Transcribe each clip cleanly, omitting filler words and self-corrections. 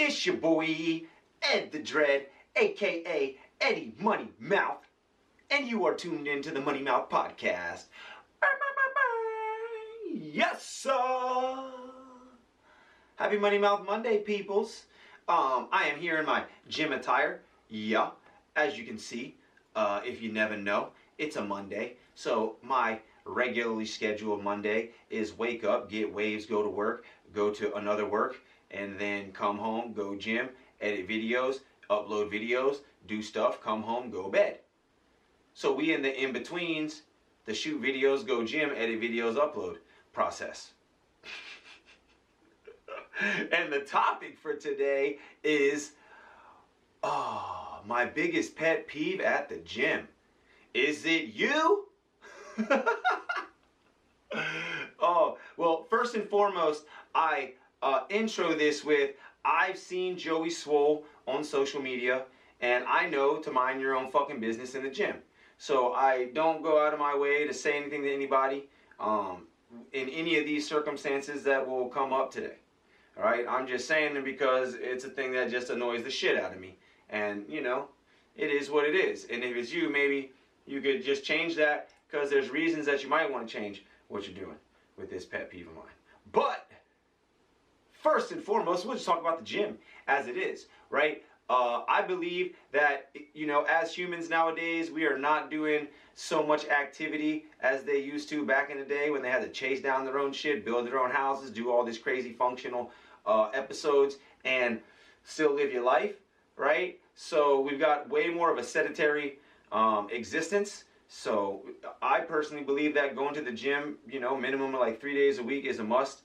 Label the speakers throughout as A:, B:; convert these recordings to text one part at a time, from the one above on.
A: It's your boy, Ed the Dread, aka Eddie Money Mouth, and you are tuned into the Money Mouth Podcast. Yes, sir. Happy Money Mouth Monday, peoples. I am here in my gym attire. Yeah, as you can see, if you never know, it's a Monday. So my regularly scheduled Monday is wake up, get waves, go to work, go to another work, and then come home, go gym, edit videos, upload videos, do stuff, come home, go bed. So we in the in-betweens, the shoot videos, go gym, edit videos, upload process. And the topic for today is my biggest pet peeve at the gym. Is it you? Well, first and foremost, I intro this with, I've seen Joey Swole on social media, and I know to mind your own fucking business in the gym. So I don't go out of my way to say anything to anybody in any of these circumstances that will come up today. All right, I'm just saying it because it's a thing that just annoys the shit out of me. And, you know, it is what it is. And if it's you, maybe you could just change that, because there's reasons that you might want to change what you're doing with this pet peeve of mine. But first and foremost, we'll just talk about the gym as it is, right? I believe that, you know, as humans nowadays, we are not doing so much activity as they used to back in the day when they had to chase down their own shit, build their own houses, do all these crazy functional episodes, and still live your life, right? So we've got way more of a sedentary existence. So I personally believe that going to the gym, you know, minimum of like 3 days a week is a must,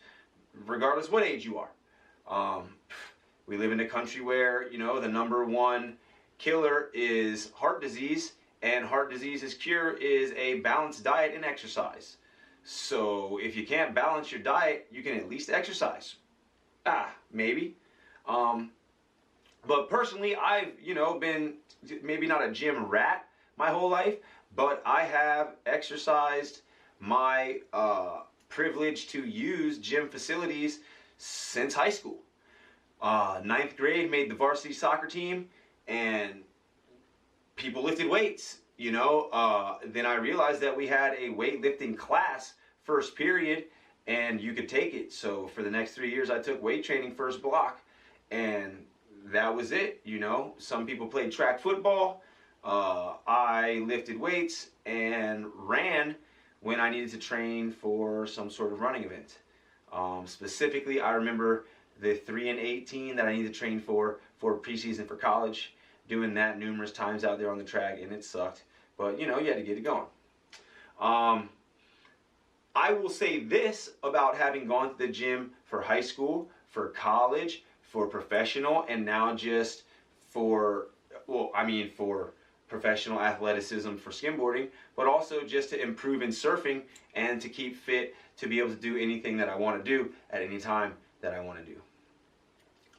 A: regardless what age you are. We live in a country where, you know, the number one killer is heart disease, and heart disease's cure is a balanced diet and exercise. So if you can't balance your diet, you can at least exercise. Maybe. But personally, I've, you know, been maybe not a gym rat my whole life, but I have exercised my privilege to use gym facilities since high school. Ninth grade, made the varsity soccer team, and people lifted weights, you know. Then I realized that we had a weightlifting class first period, and you could take it. So for the next 3 years, I took weight training first block, and that was it, you know. Some people played track football. I lifted weights and ran when I needed to train for some sort of running event. Specifically, I remember the 3 and 18 that I needed to train for preseason for college, doing that numerous times out there on the track, and it sucked. But, you know, you had to get it going. I will say this about having gone to the gym for high school, for college, for professional, and now just for, for professional athleticism for skimboarding, but also just to improve in surfing and to keep fit, to be able to do anything that I want to do at any time that I want to do.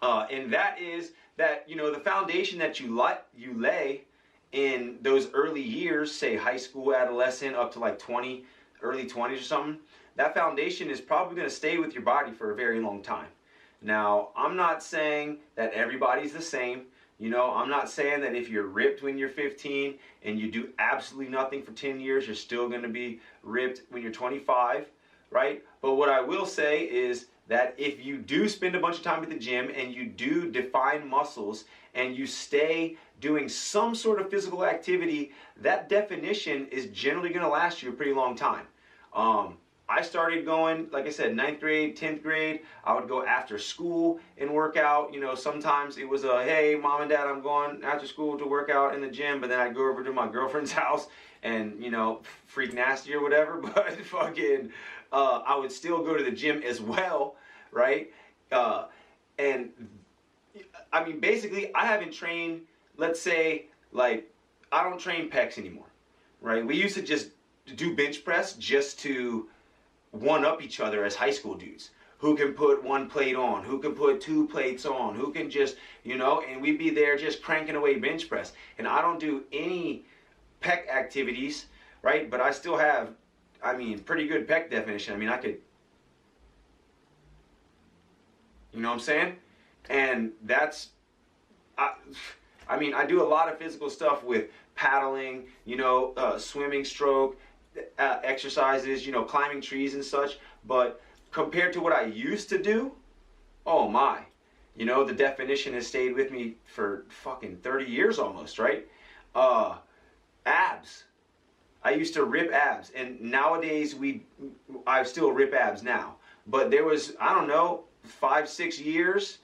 A: And that is that, you know, the foundation that you lay in those early years, say high school, adolescent, up to like 20, early 20s or something, that foundation is probably going to stay with your body for a very long time. Now, I'm not saying that everybody's the same. You know, I'm not saying that if you're ripped when you're 15 and you do absolutely nothing for 10 years, you're still going to be ripped when you're 25, right? But what I will say is that if you do spend a bunch of time at the gym and you do define muscles and you stay doing some sort of physical activity, that definition is generally going to last you a pretty long time. I started going, like I said, 9th grade, 10th grade. I would go after school and work out. You know, sometimes it was hey, mom and dad, I'm going after school to work out in the gym. But then I'd go over to my girlfriend's house and, you know, freak nasty or whatever. But fucking, I would still go to the gym as well, right? And, I mean, basically, I haven't trained, let's say, like, I don't train pecs anymore, right? We used to just do bench press just to one up each other as high school dudes. Who can put one plate on, who can put 2 plates on, who can just, you know, and we'd be there just cranking away bench press. And I don't do any pec activities, right? But I still have, I mean, pretty good pec definition. I mean, I could, you know what I'm saying? And that's, I mean, I do a lot of physical stuff with paddling, swimming, stroke, exercises, climbing trees and such. But compared to what I used to do, oh my, the definition has stayed with me for fucking 30 years almost, right? Abs. I used to rip abs, and nowadays I still rip abs now. But there was, I don't know, 5-6 years,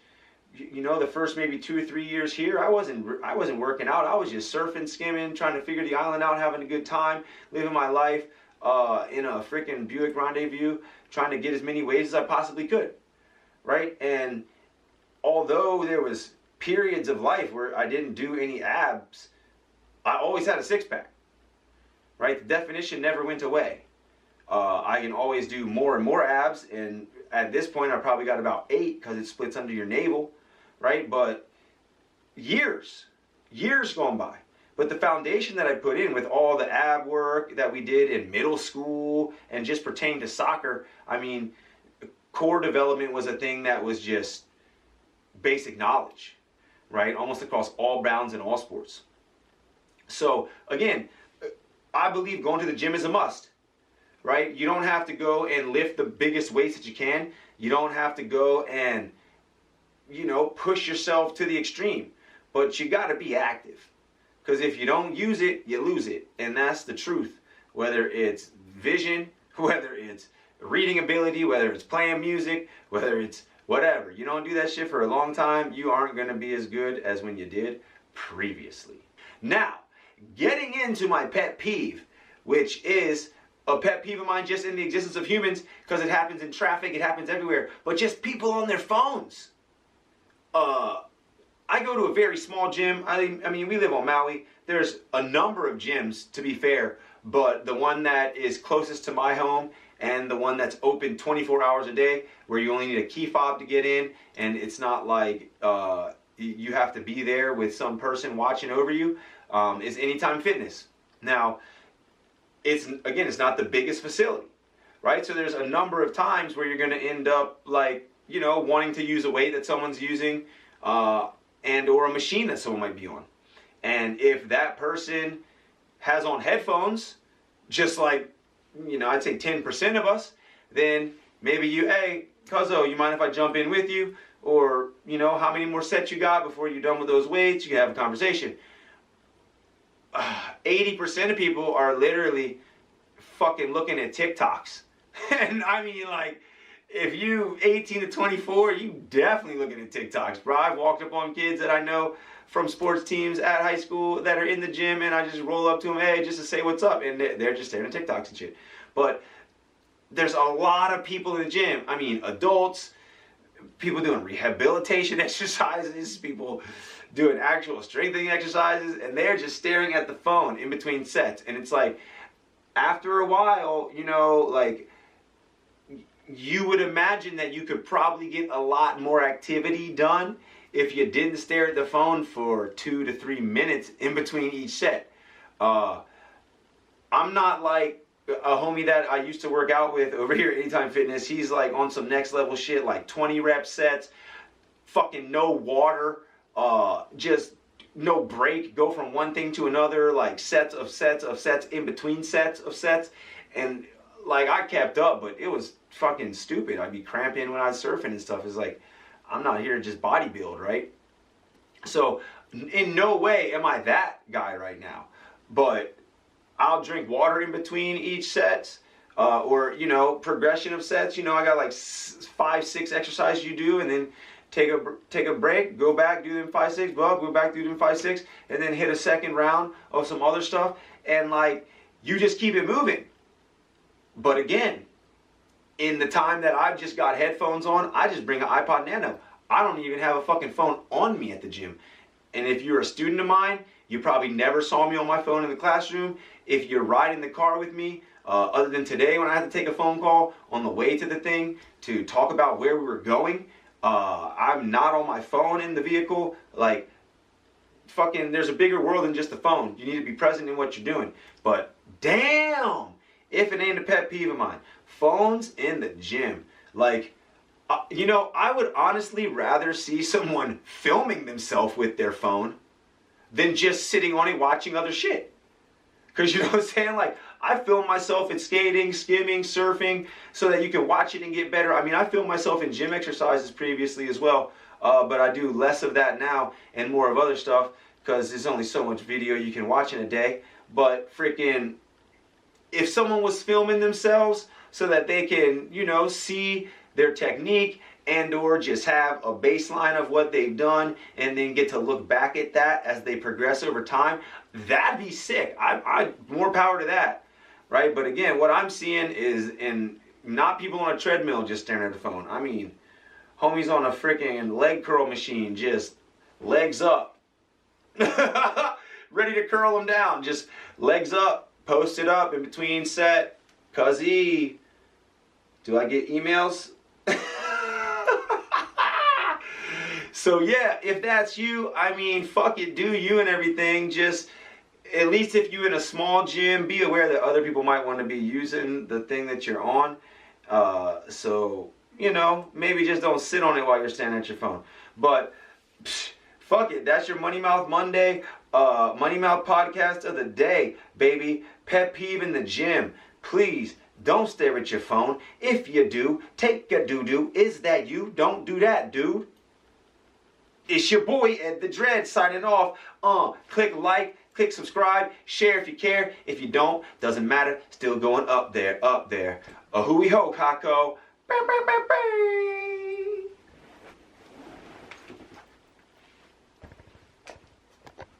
A: the first maybe 2 or 3 years here, I wasn't working out. I was just surfing, skimming, trying to figure the island out, having a good time, living my life in a freaking Buick Rendezvous, trying to get as many waves as I possibly could, right? And although there was periods of life where I didn't do any abs, I always had a six-pack, right? The definition never went away. I can always do more and more abs, and at this point I probably got about 8 because it splits under your navel, right? But years gone by. But the foundation that I put in with all the ab work that we did in middle school and just pertaining to soccer, I mean, core development was a thing that was just basic knowledge, right? Almost across all bounds in all sports. So again, I believe going to the gym is a must, right? You don't have to go and lift the biggest weights that you can. You don't have to go and, push yourself to the extreme. But you got to be active. Because if you don't use it, you lose it. And that's the truth. Whether it's vision, whether it's reading ability, whether it's playing music, whether it's whatever. You don't do that shit for a long time, you aren't going to be as good as when you did previously. Now, getting into my pet peeve, which is a pet peeve of mine just in the existence of humans, because it happens in traffic, it happens everywhere, but just people on their phones. I go to a very small gym. I mean, we live on Maui. There's a number of gyms, to be fair, but the one that is closest to my home and the one that's open 24 hours a day, where you only need a key fob to get in, and it's not like you have to be there with some person watching over you, is Anytime Fitness. Now, it's not the biggest facility, right? So there's a number of times where you're going to end up wanting to use a weight that someone's using, and or a machine that someone might be on. And if that person has on headphones, just like, I'd say 10% of us, then maybe hey, cuzzo, you mind if I jump in with you? Or, how many more sets you got before you're done with those weights? You can have a conversation. 80% of people are literally fucking looking at TikToks. And I mean, if you 18 to 24, you definitely looking at TikToks, bro. I've walked up on kids that I know from sports teams at high school that are in the gym, and I just roll up to them, hey, just to say what's up, and they're just staring at TikToks and shit. But there's a lot of people in the gym. I mean, adults, people doing rehabilitation exercises, people doing actual strengthening exercises, and they're just staring at the phone in between sets. And it's like, after a while, you would imagine that you could probably get a lot more activity done if you didn't stare at the phone for 2 to 3 minutes in between each set. I'm not like a homie that I used to work out with over here at Anytime Fitness. He's like on some next level shit, like 20 rep sets, fucking no water, just no break, go from one thing to another, like sets of sets of sets in between sets of sets. And I kept up, but it was fucking stupid. I'd be cramping when I was surfing and stuff. It's like, I'm not here to just bodybuild, right? So in no way am I that guy right now. But I'll drink water in between each set, or progression of sets. I got 5-6 exercises you do, and then take a break, go back, do them 5-6, go back, do them 5-6, and then hit a second round of some other stuff, and you just keep it moving. But again, in the time that I've just got headphones on, I just bring an iPod Nano. I don't even have a fucking phone on me at the gym. And if you're a student of mine, you probably never saw me on my phone in the classroom. If you're riding the car with me, other than today when I had to take a phone call on the way to the thing to talk about where we were going, I'm not on my phone in the vehicle. There's a bigger world than just the phone. You need to be present in what you're doing. But damn, if it ain't a pet peeve of mine. Phones in the gym. You know, I would honestly rather see someone filming themselves with their phone than just sitting on it watching other shit. Because you know what I'm saying? Like, I film myself at skating, skimming, surfing, so that you can watch it and get better. I mean, I filmed myself in gym exercises previously as well, but I do less of that now and more of other stuff because there's only so much video you can watch in a day. But freaking, if someone was filming themselves so that they can, you know, see their technique and or just have a baseline of what they've done and then get to look back at that as they progress over time, that'd be sick. I more power to that, right? But again, what I'm seeing is not people on a treadmill just staring at the phone. I mean, homies on a freaking leg curl machine, just legs up, ready to curl them down, just legs up, post it up in between set. Cuzzy, do I get emails? So yeah, if that's you, I mean, fuck it, do you and everything. Just, at least if you're in a small gym, be aware that other people might want to be using the thing that you're on. So, you know, maybe just don't sit on it while you're standing at your phone. But, fuck it, that's your Money Mouth Monday, Money Mouth podcast of the day, baby. Pet peeve in the gym. Please, don't stare at your phone. If you do, take a doo-doo. Is that you? Don't do that, dude. It's your boy, Ed the Dread, signing off. Click like, click subscribe, share if you care. If you don't, doesn't matter. Still going up there, up there. A hooey ho, Kako. Bang, bang, bang, bang.